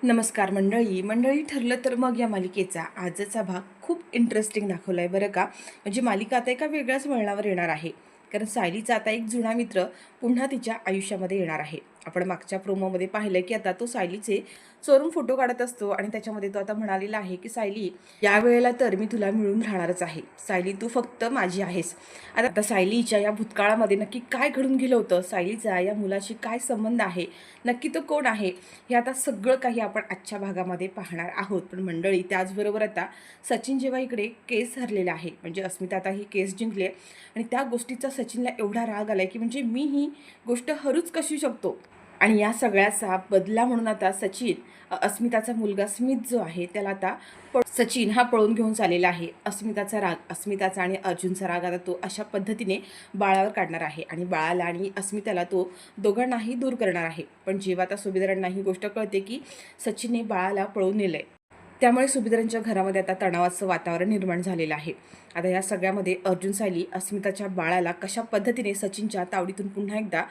नमस्कार मंडळी ठरलं तर मग या मालिकेचा आजचा भाग खूप इंटरेस्टिंग दाखवला आहे बरं का. म्हणजे मालिका आता एका वेगळ्याच वळणावर येणार आहे, कारण सायलीचा आता एक जुना मित्र पुन्हा तिच्या आयुष्यामध्ये येणार आहे. आपण मागच्या प्रोमोमध्ये पाहिलं की आता तो सायलीचे चोरून फोटो काढत असतो आणि त्याच्यामध्ये तो आता म्हणालेला आहे की सायली, या वेळेला तर मी तुला मिळून राहणारच आहे. सायली, तू फक्त माझी आहेस. आता सायलीच्या या भूतकाळामध्ये नक्की काय घडून गेलं होतं, सायलीचा या मुलाशी काय संबंध आहे, नक्की तो कोण आहे, हे आता सगळं काही आपण आजच्या भागामध्ये पाहणार आहोत. पण मंडळी, त्याचबरोबर आता सचिन जेव्हा इकडे केस हरलेला आहे, म्हणजे अस्मिता आता ही केस जिंकली आहे आणि त्या गोष्टीचा सचिनला एवढा राग आला आहे की म्हणजे मी ही गोष्ट हरूच कशी शकतो. आणि या सगळ्याचा बदला म्हणून आता सचिन अस्मिताचा मुलगा स्मित जो आहे त्याला आता सचिन हा पळून घेऊन चाललेला आहे. अस्मिताचा आणि अर्जुनचा राग आता तो अशा पद्धतीने बाळावर काढणार आहे आणि बाळाला आणि अस्मिताला तो दोघांनाही दूर करणार आहे. पण जेव्हा आता सुभेदारांना ही गोष्ट कळते की सचिनने बाळाला पळून नेलंय, त्यामुळे सुभेदारांच्या घरामध्ये आता तणावाचं वातावरण निर्माण झालेलं आहे. आता या सगळ्यामध्ये अर्जुन सायली अस्मिताच्या बाळाला कशा पद्धतीने सचिनच्या तावडीतून पुन्हा एकदा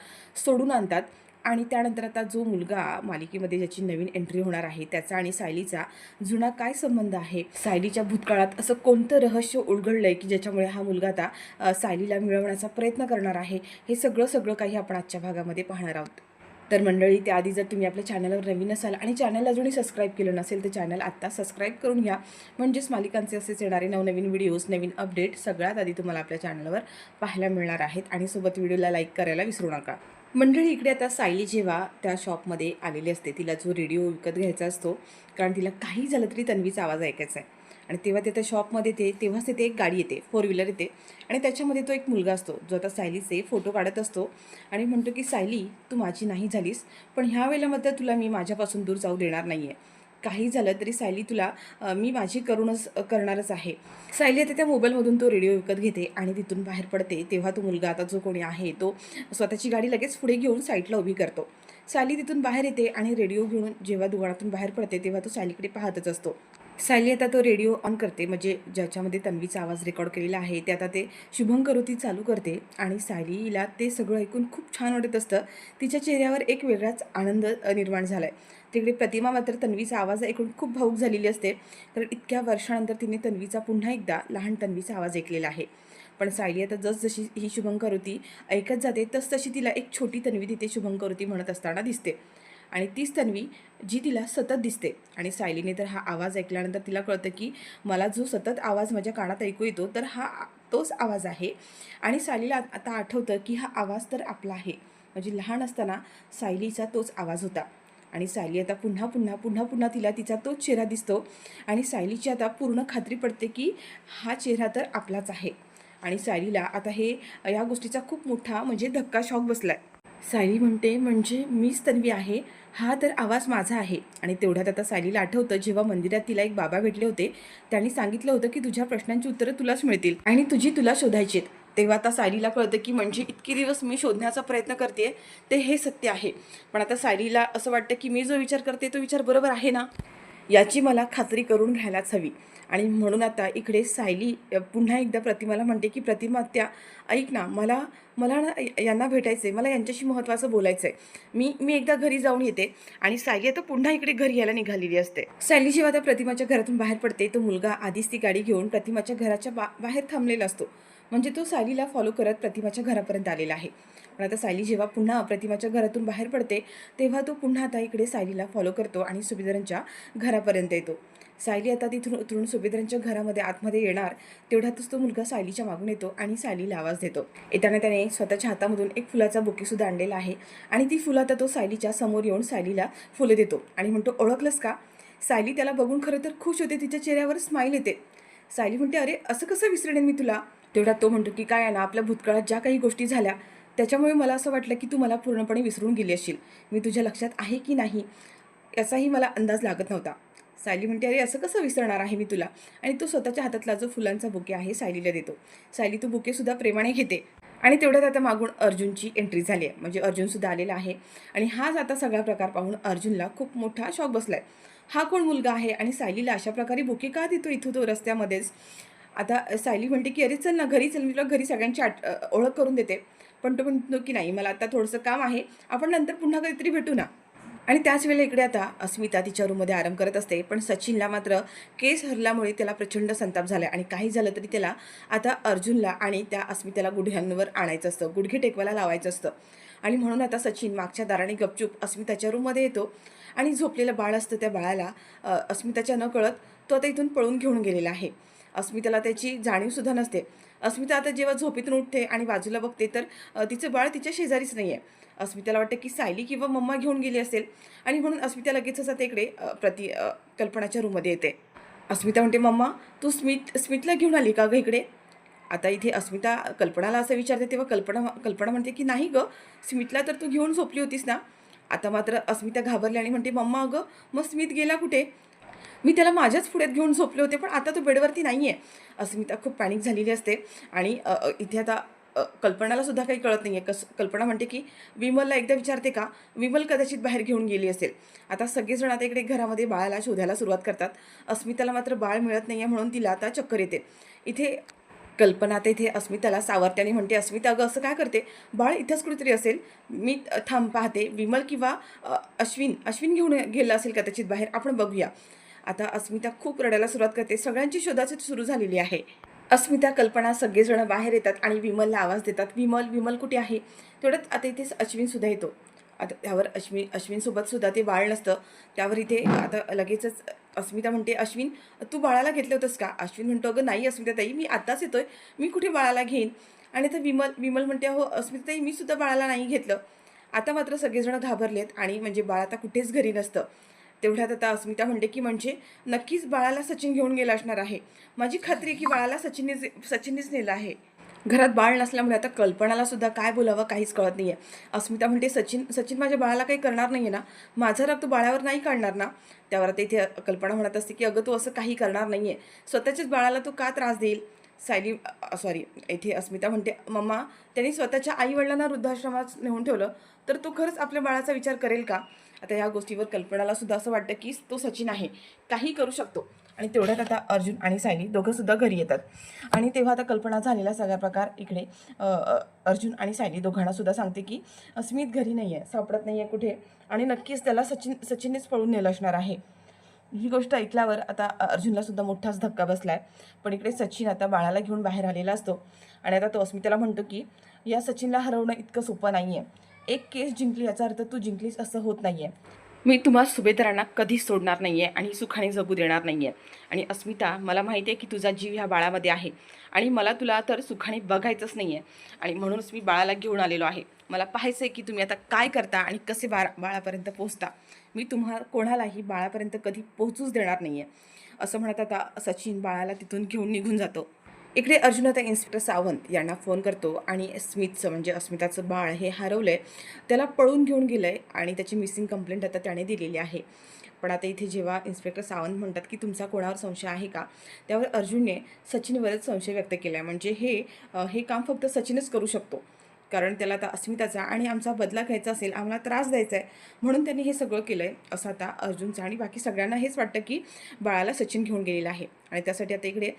सोडून आणतात आणि त्यानंतर आता जो मुलगा मालिकेमध्ये ज्याची नवीन एंट्री होणार आहे त्याचा आणि सायलीचा जुना काय संबंध आहे, सायलीच्या भूतकाळात असं कोणतं रहस्य उलगडलंय की ज्याच्यामुळे हा मुलगा आता सायलीला मिळवण्याचा प्रयत्न करणार आहे, हे सगळं काही आपण आजच्या भागामध्ये पाहणार आहोत. तर मंडळी, त्याआधी जर तुम्ही आपल्या चॅनलवर नवीन असाल आणि चॅनल अजूनही सबस्क्राईब केलं नसेल तर चॅनल आत्ता सबस्क्राईब करून घ्या, म्हणजेच मालिकांचे असेच येणारे नवनवीन व्हिडिओज, नवीन अपडेट सगळ्यात आधी तुम्हाला आपल्या चॅनलवर पाहायला मिळणार आहेत. आणि सोबत व्हिडिओला लाईक करायला विसरू नका. मंडळी, इकडे आता सायली जेव्हा त्या शॉपमध्ये आलेली असते, तिला जो रेडिओ विकत घ्यायचा असतो, कारण तिला काही झालं तरी तन्वीचा आवाज ऐकायचा आहे. आणि तेव्हा ते त्या शॉपमध्ये येते, तेव्हाच तिथे एक गाडी येते, 4 व्हीलर येते आणि त्याच्यामध्ये तो एक मुलगा असतो जो आता सायलीचे फोटो काढत असतो आणि म्हणतो की सायली, तू माझी नाही झालीस, पण ह्या वेळेला मात्र तुला मी माझ्यापासून दूर जाऊ देणार नाही आहे. काही झालं तरी सायली, तुला मी माझी करणारच आहे. सायली आता त्या मोबाईलमधून तो रेडिओ विकत घेते आणि तिथून बाहेर पडते. तेव्हा तो मुलगा आता जो कोणी आहे तो स्वतःची गाडी लगेच पुढे घेऊन साईडला उभी करतो. सायली तिथून बाहेर येते आणि रेडिओ घेऊन जेव्हा दुकानातून बाहेर पडते तेव्हा तो सायलीकडे पाहतच असतो. सायली आता तो रेडिओ ऑन करते, म्हणजे ज्याच्यामध्ये तन्वीचा आवाज रेकॉर्ड केलेला आहे ते आता ते शुभम करोती चालू करते आणि सायलीला ते सगळं ऐकून खूप छान वाटत असतं. तिच्या चेहऱ्यावर एक वेगळाच आनंद निर्माण झाला आहे. तिकडे प्रतिमा मात्र तन्वीचा आवाज ऐकून खूप भावूक झालेली असते, कारण इतक्या वर्षानंतर तिने तन्वीचा पुन्हा एकदा लहान तन्वीचा आवाज ऐकलेला आहे. पण सायली आता जशी ही शुभंकर होती ऐकत जाते तशी तिला एक छोटी तन्वी तिथे शुभंकर होती म्हणत असताना दिसते. आणि तीच तन्वी जी तिला सतत दिसते. आणि सायलीने तर हा आवाज ऐकल्यानंतर तिला कळतं की मला जो सतत आवाज माझ्या कानात ऐकू येतो तर हा तोच आवाज आहे. आणि सायलीला आता आठवतं की हा आवाज तर आपला आहे, म्हणजे लहान असताना सायलीचा तोच आवाज होता. आणि सायली आता पुन्हा पुन्हा पुन्हा पुन्हा तिला तिचा तोच चेहरा दिसतो आणि सायलीची आता पूर्ण खात्री पडते की हा चेहरा तर आपलाच आहे. आणि सायलीला आता या गोष्टीचा खूप मोठा म्हणजे धक्का शॉक बसलाय. सायली म्हणते, म्हणजे मीच तन्वी आहे, हा तर आवाज माझा आहे. आणि तेवढ्यात आता सायलीला आठवतं जेव्हा मंदिरात तिला एक बाबा भेटले होते, त्यांनी सांगितलं होतं की तुझ्या प्रश्नांची उत्तरं तुलाच मिळतील आणि तुझी तुला शोधायची आहेत. तेव्हा आता सायलीला कळतं की म्हणजे इतके दिवस मी शोधण्याचा प्रयत्न करते ते हे सत्य आहे. पण आता सायलीला असं वाटतं की मी जो विचार करते तो विचार बरोबर आहे ना, याची मला खात्री करून घ्यायलाच हवी. आणि म्हणून आता इकडे सायली पुन्हा एकदा प्रतिमाला म्हणते की प्रतिमा, त्या ऐक ना, मला मला ना यांना भेटायचं आहे, मला यांच्याशी महत्त्वाचं बोलायचं आहे, मी एकदा घरी जाऊन येते. आणि सायली आता पुन्हा इकडे घरी यायला निघालेली असते. सायली जेव्हा आता प्रतिमाच्या घरातून बाहेर पडते तो मुलगा आधीच ती गाडी घेऊन प्रतिमाच्या घराच्या बाहेर थांबलेला असतो, म्हणजे तो सायलीला फॉलो करत प्रतिमाच्या घरापर्यंत आलेला आहे. पण आता सायली जेव्हा पुन्हा प्रतिमाच्या घरातून बाहेर पडते तेव्हा तो पुन्हा आता इकडे सायलीला फॉलो करतो आणि सुभेदारांच्या घरापर्यंत येतो. सायली आता तिथून उतरून सुभेदारांच्या घरामध्ये आतमध्ये येणार तेवढ्यातच तो मुलगा सायलीच्या मागून येतो आणि सायलीला आवाज देतो. येताना त्याने स्वतःच्या हातामधून एक फुलाचा बुकेसुद्धा आणलेला आहे आणि ती फुलं आता तो सायलीच्या समोर येऊन सायलीला फुलं देतो आणि म्हणतो, ओळखलंस का? सायली त्याला बघून खरं तर खुश होते, तिच्या चेहऱ्यावर स्माईल येते. सायली म्हणते, अरे असं कसं विसरेन मी तुला? तेवढ्यात तो म्हणतो की काय आहे ना, आपल्या भूतकाळात ज्या काही गोष्टी झाल्या त्याच्यामुळे मला असं वाटलं की तू मला पूर्णपणे विसरून गेली असशील, मी तुझ्या लक्षात आहे की नाही याचाही मला अंदाज लागत नव्हता. सायली म्हणते, अरे असं कसं विसरणार आहे मी तुला? आणि तो स्वतःच्या हातातला जो फुलांचा बुके आहे सायलीला देतो. सायली तो बुकेसुद्धा प्रेमाने घेते. आणि तेवढ्यात आता मागून अर्जुनची एंट्री झाली आहे, म्हणजे अर्जुनसुद्धा आलेला आहे. आणि हाच आता सगळा प्रकार पाहून अर्जुनला खूप मोठा शॉक बसलाय. हा कोण मुलगा आहे आणि सायलीला अशा प्रकारे बुके का देतो इथं तो रस्त्यामध्येच? आता सायली म्हणते की अरे चल ना घरी चल, मी तुला घरी सगळ्यांची ओळख करून देते. पण तो म्हणतो की नाही, मला आता थोडंसं काम आहे, आपण नंतर पुन्हा कधीतरी भेटू ना. आणि त्याच वेळेला इकडे आता अस्मिता तिच्या रूममध्ये आराम करत असते. पण सचिनला मात्र केस हरल्यामुळे त्याला प्रचंड संताप झाला आणि काही झालं तरी त्याला आता अर्जुनला आणि त्या अस्मिताला गुडघ्यांवर आणायचं असतं, गुडघे टेकवायला लावायचं असतं. आणि म्हणून आता सचिन मागच्या दाराने गपचूप अस्मिताच्या रूममध्ये येतो आणि झोपलेलं बाळ असतं त्या बाळाला अस्मिताच्या नकळत तो आता इथून पळून घेऊन गेलेला आहे. अस्मिताला त्याची जाणीवसुद्धा नसते. अस्मिता आता जेव्हा झोपेतून उठते आणि बाजूला बघते तर तिचं बाळ तिच्या शेजारीच नाही आहे. अस्मिताला वाटतं की सायली किंवा मम्मा घेऊन गेली असेल आणि म्हणून अस्मिता लगेचच आता इकडे कल्पनाच्या रूममध्ये येते. अस्मिता म्हणते, मम्मा तू स्मितला घेऊन आली का गं इकडे? आता इथे अस्मिता कल्पनाला असं विचारते तेव्हा कल्पना कल्पना म्हणते की नाही गं, स्मितला तर तू घेऊन झोपली होतीस ना. आता मात्र अस्मिता घाबरली आणि म्हणते, मम्मा अगं मग स्मित गेला कुठे? मी त्याला माझ्याच पुढ्यात घेऊन झोपले होते पण आता तो बेडवरती नाही आहे. अस्मिता खूप पॅनिक झालेली असते आणि इथे आता कल्पनाला सुद्धा काही कळत नाही आहे. कल्पना म्हणते की विमलला एकदा विचारते का, विमल कदाचित बाहेर घेऊन गेली असेल. आता सगळेजण आता इकडे घरामध्ये बाळाला शोधायला सुरुवात करतात. अस्मिताला मात्र बाळ मिळत नाही आहे म्हणून तिला आता चक्कर येते. इथे कल्पना आता इथे अस्मिताला सावरत्याने म्हणते, अस्मिता अगं असं काय करते, बाळ इथंच कुठेतरी असेल, मी थांब पाहते, विमल किंवा अश्विन घेऊन गेलं असेल कदाचित बाहेर, आपण बघूया. आता अस्मिता खूप रडायला सुरुवात करते. सगळ्यांची शोधाशोध सुरू झालेली आहे. अस्मिता, कल्पना सगळेजण बाहेर येतात आणि विमलला आवाज देतात, विमल विमल कुठे आहे? तेवढ्यात आता इथे अश्विनसुद्धा येतो. आता त्यावर अश्विनसोबत सुद्धा ते बाळ नसतं. त्यावर इथे आता लगेचच अस्मिता म्हणते, अश्विन तू बाळाला घेतलं होतंस का? अश्विन म्हणतो, अगं नाही अस्मिताताई, मी आत्ताच येतोय, मी कुठे बाळाला घेईन? आणि आता विमल म्हणते, हो अस्मिताताई, मी सुद्धा बाळाला नाही घेतलं. आता मात्र सगळेजण घाबरलेत आणि म्हणजे बाळ आता कुठेच घरी नसतं. तेवढ्यात आता अस्मिता म्हणते की म्हणजे नक्कीच बाळाला सचिन घेऊन गेला असणार आहे. माझी खात्री आहे की बाळाला सचिननेच नेलं आहे. घरात बाळ नसल्यामुळे आता कल्पनाला सुद्धा काय बोलावं काहीच कळत नाही आहे. अस्मिता म्हणते, सचिन माझ्या बाळाला काही करणार नाही आहे ना, माझा राग तू बाळावर नाही काढणार ना. त्यावर आता इथे कल्पना म्हणत असते की अगं तू असं काही करणार नाही आहे, स्वतःच्याच बाळाला तू का त्रास देईल? सॉरी, इथे अस्मिता म्हणते, मम्मा त्यांनी स्वतःच्या आईवडिलांना वृद्धाश्रमात नेऊन ठेवलं तर तो खरंच आपल्या बाळाचा विचार करेल का? आता या गोष्टीवर कल्पनाला सुद्धा असं वाटतं की तो सचिन आहे, काही करू शकतो. आणि तेवढ्यात आता अर्जुन आणि सायली दोघंसुद्धा घरी येतात. आणि तेव्हा आता कल्पना झालेला सगळा प्रकार इकडे अर्जुन आणि सायली दोघांना सुद्धा सांगते की स्मित घरी नाही आहे, सापडत नाही आहे कुठे, आणि नक्कीच त्याला सचिननेच पळून नेलं असणार आहे. ही गोष्ट ऐकल्यावर आता अर्जुनला सुद्धा मोठाच धक्का बसला आहे. पण इकडे सचिन आता बाळाला घेऊन बाहेर आलेला असतो आणि आता तो अस्मिताला म्हणतो की या सचिनला हरवणं इतकं सोपं नाही आहे. एक केस जिंकली याचा अर्थ तू जिंकलीस असं होत नाही आहे. मी तुम्हा सुभेदारांना कधीच सोडणार नाही आहे आणि सुखाने जगू देणार नाही आहे. आणि अस्मिता, मला माहिती आहे की तुझा जीव ह्या बाळामध्ये आहे आणि मला तुला तर सुखाने बघायचंच नाही आहे आणि म्हणूनच मी बाळाला घेऊन आलेलो आहे. मला पाहायचं आहे की तुम्ही आता काय करता आणि कसे बाळापर्यंत पोहोचता. मी कोणालाही बाळापर्यंत कधी पोहोचूच देणार नाही आहे. असं म्हणत आता सचिन बाळाला तिथून घेऊन निघून जातो. इकडे अर्जुन आता इन्स्पेक्टर सावंत यांना फोन करतो आणि स्मितचं म्हणजे अस्मिताचं बाळ हे हरवलं आहे, त्याला पळून घेऊन गेलं आहे आणि त्याची मिसिंग कंप्लेंट आता त्याने दिलेली आहे. पण आता इथे जेव्हा इन्स्पेक्टर सावंत म्हणतात की तुमचा कोणावर संशय आहे का, त्यावर अर्जुनने सचिनवरच संशय व्यक्त केला आहे. म्हणजे हे काम फक्त सचिनच करू शकतो, कारण त्याला आता अस्मिताचा आणि आमचा बदला घ्यायचा असेल, आम्हाला त्रास द्यायचा आहे, म्हणून त्यांनी हे सगळं केलं आहे असं आता अर्जुनचं. आणि बाकी सगळ्यांना हेच वाटतं की बाळाला सचिन घेऊन गेलेला आहे. आणि त्यासाठी आता इकडे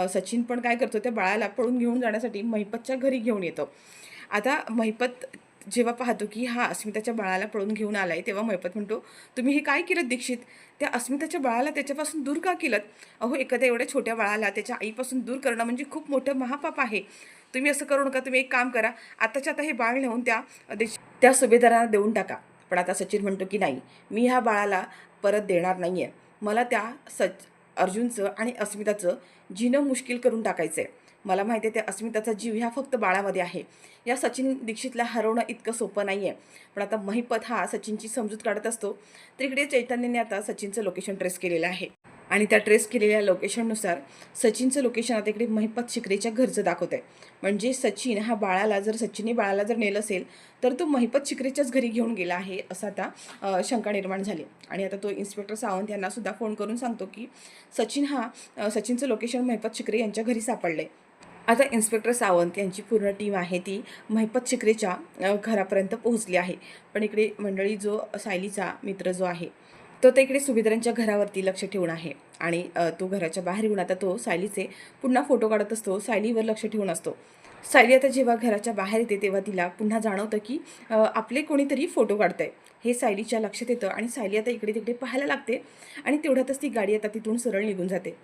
सचिन पण काय करतो, त्या बाळाला पळून घेऊन जाण्यासाठी महिपतच्या घरी घेऊन येतो. आता महिपत जेव्हा पाहतो की हा अस्मिताच्या बाळाला पळून घेऊन आला आहे, तेव्हा महिपत म्हणतो, तुम्ही हे काय केलं दीक्षित? त्या अस्मिताच्या बाळाला त्याच्यापासून दूर का केलं? अहो, एखाद्या एवढ्या छोट्या बाळाला त्याच्या आईपासून दूर करणं म्हणजे खूप मोठं महापाप आहे. तुम्ही असं करू नका. तुम्ही एक काम करा, आताच्या आता हे बाळ नेऊन त्या सुभेदारांना देऊन टाका. पण आता सचिन म्हणतो की नाही, मी ह्या बाळाला परत देणार नाही आहे. मला त्या अर्जुनचं आणि अस्मिताचं जीणं मुश्किल करून टाकायचं आहे. मला माहिती आहे त्या अस्मिताचा जीव ह्या फक्त बाळामध्ये आहे. या सचिन दीक्षितला हरवणं इतकं सोपं नाही आहे. पण आता महिपत हा सचिनची समजूत काढत असतो. तर इकडे चैतन्यने आता सचिनचं लोकेशन ट्रेस केलेलं आहे आणि त्या ट्रेस केलेल्या लोकेशननुसार सचिनचं लोकेशन आता इकडे महिपत शिकरेच्या घरचं दाखवत आहे. म्हणजे सचिनने बाळाला जर नेलं असेल तर तो महिपत शिकरेच्याच घरी घेऊन गेला आहे असं आता शंका निर्माण झाली. आणि आता तो इन्स्पेक्टर सावंत यांना सुद्धा फोन करून सांगतो की सचिनचं लोकेशन महिपत शिकरे यांच्या घरी सापडलं आहे. आता इन्स्पेक्टर सावंत यांची पूर्ण टीम आहे ती महिपत शिकरेच्या घरापर्यंत पोहोचली आहे. पण इकडे मंडळी जो सायलीचा मित्र जो आहे तो तर इकडे सुभेदारांच्या घरावरती लक्ष ठेवून आहे आणि तो घराच्या बाहेर येऊन आता तो सायलीचे पुन्हा फोटो काढत असतो, सायलीवर लक्ष ठेवून असतो. सायली आता जेव्हा घराच्या बाहेर येते तेव्हा तिला पुन्हा जाणवतं की आपले कोणीतरी फोटो काढतंय. हे सायलीच्या लक्षात येतं आणि सायली आता इकडे तिकडे पाहायला लागते आणि तेवढ्यातच ती गाडी आता तिथून सरळ निघून जाते.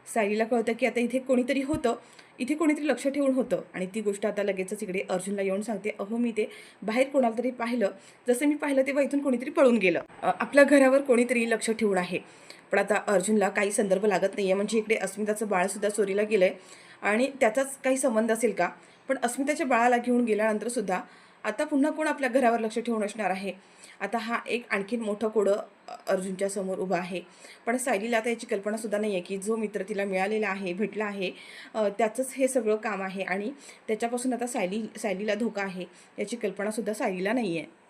सायलीला कळतं की आता इथे कोणीतरी होतं, इथे कोणीतरी लक्ष ठेवून होतं आणि ती गोष्ट आता लगेचच इकडे अर्जुनला येऊन सांगते, "अहो मी ते बाहेर कोणाला तरी पाहिलं, जसं मी पाहिलं तेव्हा इथून कोणीतरी पळून गेलं. आपल्या घरावर कोणीतरी लक्ष ठेवून आहे." पण आता अर्जुनला काही संदर्भ लागत नाही आहे, म्हणजे इकडे अस्मिताचं बाळसुद्धा चोरीला गेलं आहे आणि त्याचाच काही संबंध असेल का? पण अस्मिताच्या बाळाला घेऊन गेल्यानंतरसुद्धा आता पुन्हा कोण आपल्या घरावर लक्ष ठेवून असणार आहे? आता हा एक आणखीन मोठं कोडं अर्जुनच्या समोर उभं आहे. पण सायलीला आता याची कल्पनासुद्धा नाही आहे की जो मित्र तिला मिळालेला आहे, भेटला आहे, त्याचंच हे सगळं काम आहे आणि त्याच्यापासून आता सायलीला धोका आहे याची कल्पनासुद्धा सायलीला नाही आहे.